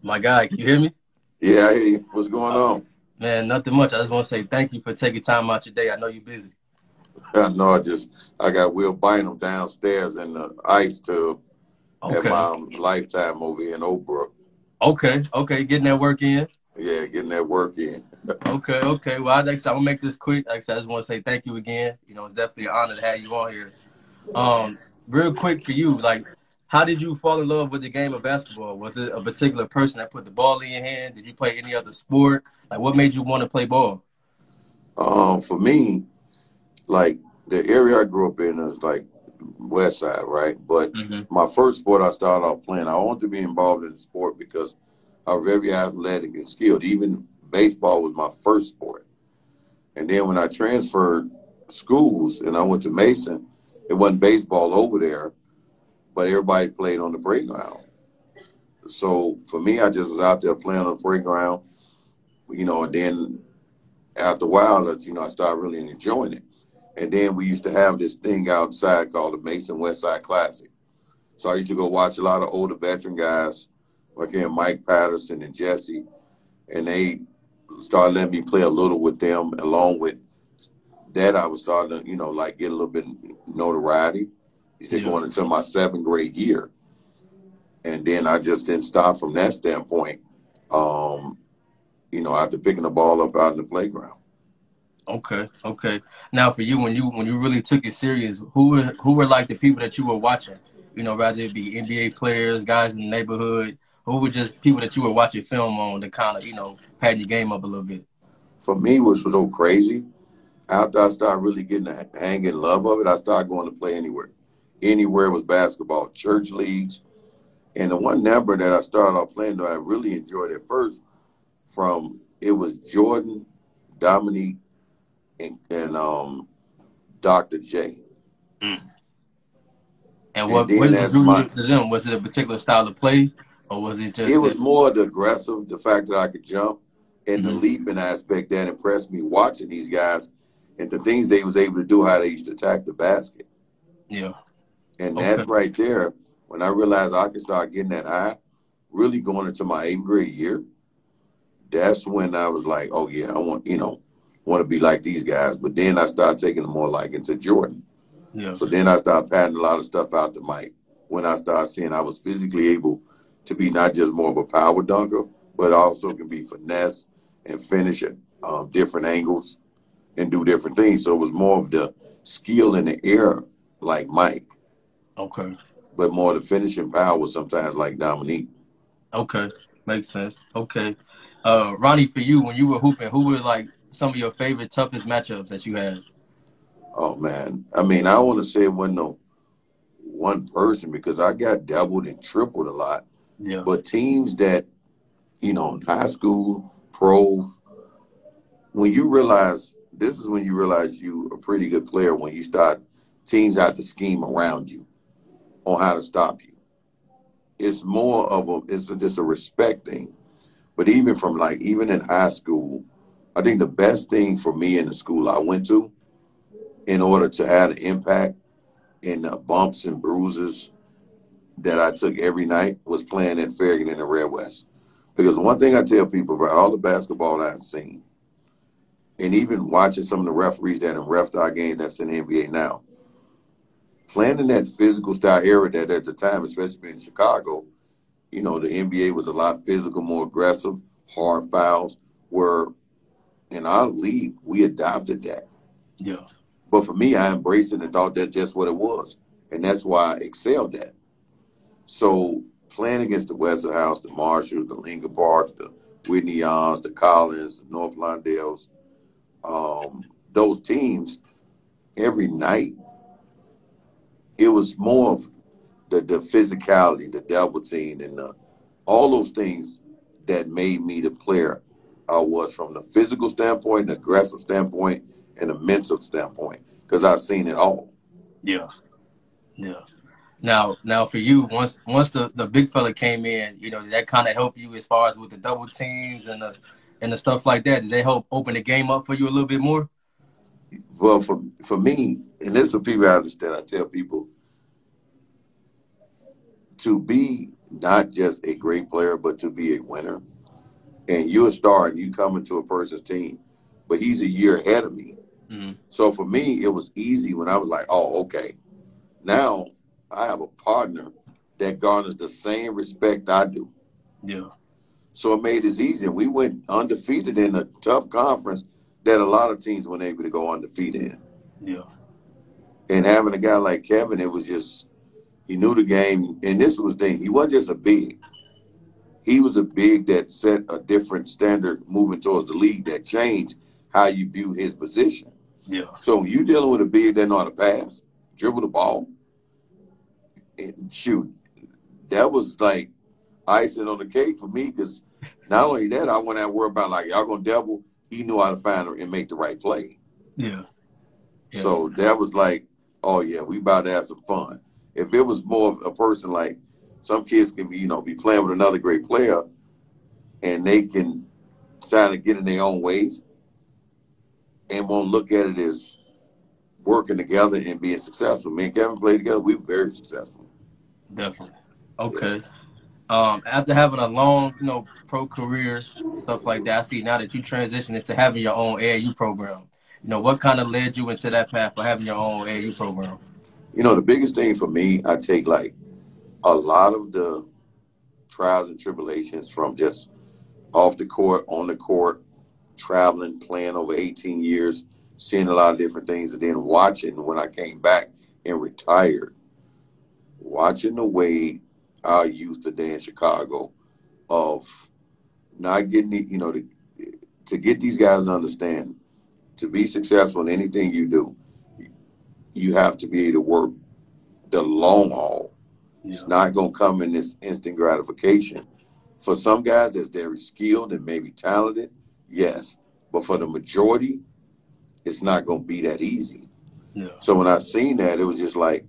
My guy, can you hear me? Yeah, I hear you. What's going on? Man, nothing much. I just want to say thank you for taking time out your day. I know you're busy. I know I got Will Bynum downstairs in the ice tub at Okay, my Lifetime over here in Oak Brook. okay. Getting that work in. Yeah, getting that work in. Okay. Well, like I said, I'm gonna make this quick. Like I said, I just want to say thank you again. It's definitely an honor to have you on here. Um, Real quick for you, like, how did you fall in love with the game of basketball? Was it a particular person that put the ball in your hand? Did you play any other sport? Like, what made you want to play ball? For me, like the area I grew up in is like West Side, right? But Mm-hmm. my first sport I started off playing, I wanted to be involved in the sport because I'm very athletic and skilled. Even baseball was my first sport. And then when I transferred schools and I went to Mason, it wasn't baseball over there, but everybody played on the playground. So for me, I just was out there playing on the playground, and then after a while, I started really enjoying it. And then we used to have this thing outside called the Mason West Side Classic. So I used to go watch a lot of older veteran guys, like Mike Patterson and Jesse, and they started letting me play a little with them. Along with that, I was starting to, like get a little bit notoriety. Used to Yeah. going into my seventh grade year. And then I just didn't stop from that standpoint. Um, after picking the ball up out in the playground. Okay. Now, for you, when you really took it serious, who were like the people that you were watching? Rather it be NBA players, guys in the neighborhood, who were just people that you were watching film on to kind of pad your game up a little bit. For me, which was so crazy, after I started really getting the hang and love of it, I started going to play anywhere. Anywhere was basketball, church leagues. And the one number that I started off playing that I really enjoyed at first it was Jordan, Dominique, and Dr. J. Mm. And And what then as drew my you to them? Was it a particular style of play, or was it it just was that? more the aggressive, the fact that I could jump and the Hmm. leaping aspect that impressed me watching these guys and the things they was able to do, how they used to attack the basket. Yeah. And Okay. that right there, when I realized I could start getting that high, really going into my eighth grade year, that's when I was like, oh yeah, I want to be like these guys. But then I started taking a more liking to Jordan. Yeah. So then I started patting a lot of stuff out to Mike when I started seeing I was physically able to be not just more of a power dunker, but also can be finesse and finish at different angles and do different things. So it was more of the skill in the air like Mike, Okay. but more the finishing power sometimes like Dominique. Okay. Makes sense. Okay. Ronnie, for you, when you were hooping, who were like some of your favorite toughest matchups that you had? Oh man, I mean, I want to say it wasn't no one person because I got doubled and tripled a lot. Yeah. But teams that in high school, pro, when you realize this is when you realize you a pretty good player when you start teams have to scheme around you on how to stop you. It's more of just a respect thing. But even in high school, I think the best thing for me in the school I went to, in order to have an impact in the bumps and bruises that I took every night, was playing at Farragut in the Red West. Because one thing I tell people about all the basketball I've seen, and even watching some of the referees that have reffed our game that's in the NBA now, playing in that physical style era that at the time, especially in Chicago, the NBA was a lot physical, more aggressive, hard fouls, where in our league, we adopted that. Yeah. But for me, I embraced it and thought that's just what it was. And that's why I excelled at. So playing against the Westinghouse, the Marshalls, the Lincoln Parks, the Whitney Yawns, the Collins, the North Lawndales, those teams, every night, it was more of the physicality, the double team, and all those things that made me the player I was from the physical standpoint, the aggressive standpoint, and the mental standpoint, because I've seen it all. Yeah. Yeah. Now for you, once the big fella came in, did that kind of help you as far as with the double teams and the stuff like that? Did they help open the game up for you a little bit more? Well, for me, and this is what people understand, I tell people to be not just a great player, but to be a winner. And you're a star and you come into a person's team, but he's a year ahead of me. Mm-hmm. So for me, it was easy when I was like, oh, okay. Now I have a partner that garners the same respect I do. Yeah. So it made it easy. And we went undefeated in a tough conference that a lot of teams weren't able to go undefeated in. Yeah. And having a guy like Kevin, it was just, he knew the game. And this was the thing. He wasn't just a big. He was a big that set a different standard moving towards the league that changed how you view his position. Yeah. So when you're dealing with a big that know how to pass, dribble the ball, and shoot, that was like icing on the cake for me because not only that, I went out worried about like y'all gonna double. He knew how to find her and make the right play. Yeah. Yeah. So that was like, oh yeah, we about to have some fun. If it was more of a person like some kids can be, be playing with another great player and they can decide to get in their own ways and won't look at it as working together and being successful. Me and Kevin played together, we were very successful. Definitely. Yeah. Okay. After having a long, pro career, stuff like that, I see now that you transitioned into having your own AAU program. What kind of led you into that path for having your own AAU program? The biggest thing for me, I take like a lot of the trials and tribulations from just off the court, on the court, traveling, playing over 18 years, seeing a lot of different things, and then watching when I came back and retired, watching the way our youth today in Chicago of not getting, to get these guys to understand, to be successful in anything you do, you have to be able to work the long haul. Yeah. It's not going to come in this instant gratification. For some guys that's very skilled and maybe talented, yes. But for the majority, it's not going to be that easy. Yeah. So when I seen that, it was just like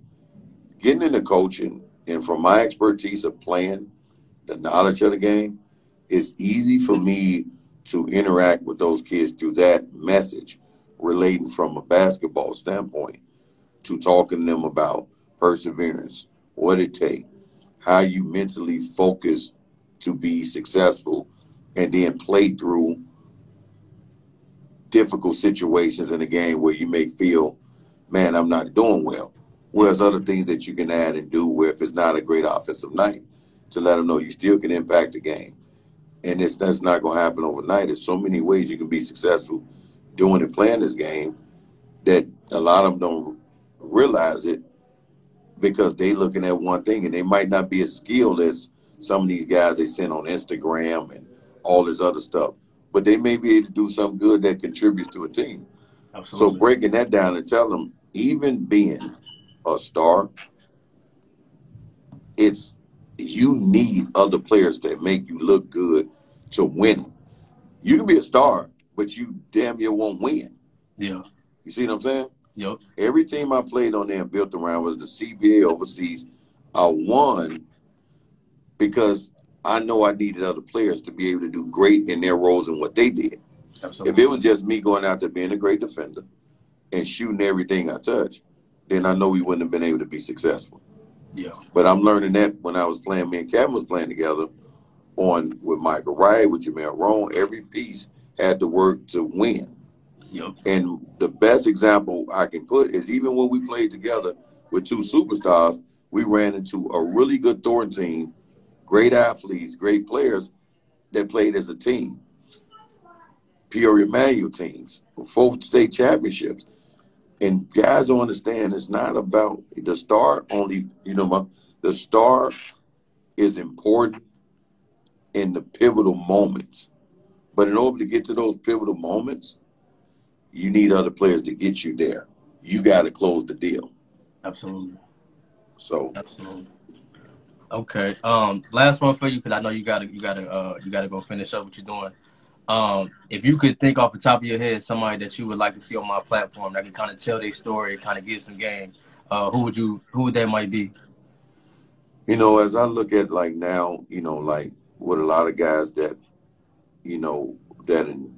getting into coaching, and from my expertise of playing, the knowledge of the game, it's easy for me to interact with those kids through that message relating from a basketball standpoint to talking to them about perseverance, what it takes, how you mentally focus to be successful, and then play through difficult situations in the game where you may feel, man, I'm not doing well. Whereas other things that you can add and do where if it's not a great offensive night, to let them know you still can impact the game. And that's not going to happen overnight. There's so many ways you can be successful doing and playing this game that a lot of them don't realize it because they looking at one thing and they might not be as skilled as some of these guys they send on Instagram and all this other stuff. But they may be able to do something good that contributes to a team. So Absolutely. breaking that down and tell them, even being a star, it's you need other players to make you look good to win it. You can be a star, but you damn near won't win. Yeah. You see what I'm saying? Yep. Every team I played on there and built around was the CBA overseas. I won because I know I needed other players to be able to do great in their roles and what they did. If Absolutely. it was just me going out there being a great defender and shooting everything I touch, then I know we wouldn't have been able to be successful. Yeah. But I'm learning that when I was playing, me and Kevin was playing together on with Michael Wright, with Jamel Roan, every piece had to work to win. Yep. And the best example I can put is even when we played together with two superstars, we ran into a really good Thornton team, great athletes, great players that played as a team. Peoria Manual teams, 4 state championships. And guys don't understand it's not about the star only, the star is important in the pivotal moments. But in order to get to those pivotal moments, you need other players to get you there. You got to close the deal. Absolutely. So, Absolutely. Okay. Last one for you because I know you gotta go finish up what you're doing. If you could think off the top of your head somebody that you would like to see on my platform that can kind of tell their story, kind of give some game, who would that might be? as I look at like now, like with a lot of guys that, that